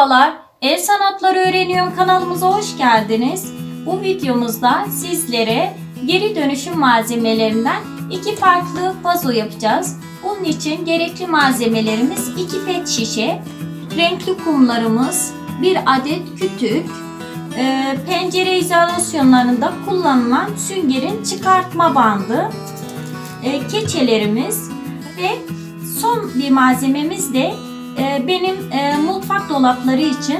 Merhabalar, El Sanatları Öğreniyorum kanalımıza hoş geldiniz. Bu videomuzda sizlere geri dönüşüm malzemelerinden iki farklı vazo yapacağız. Bunun için gerekli malzemelerimiz 2 pet şişe, renkli kumlarımız, 1 adet kütük, pencere izolasyonlarında kullanılan süngerin çıkartma bandı, keçelerimiz ve son bir malzememiz de benim mutfak dolapları için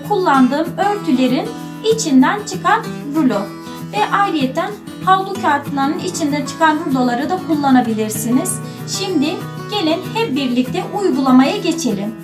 kullandığım örtülerin içinden çıkan rulo ve ayrıyeten havlu kağıtlarının içinden çıkan ruloları da kullanabilirsiniz. Şimdi gelin hep birlikte uygulamaya geçelim.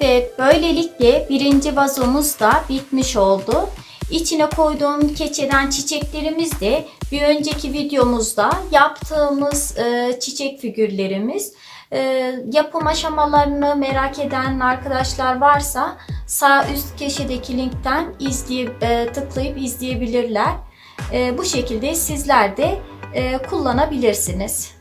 Evet, böylelikle birinci vazomuz da bitmiş oldu. İçine koyduğum keçeden çiçeklerimiz de bir önceki videomuzda yaptığımız çiçek figürlerimiz. Yapım aşamalarını merak eden arkadaşlar varsa sağ üst köşedeki linkten tıklayıp izleyebilirler. Bu şekilde sizler de kullanabilirsiniz.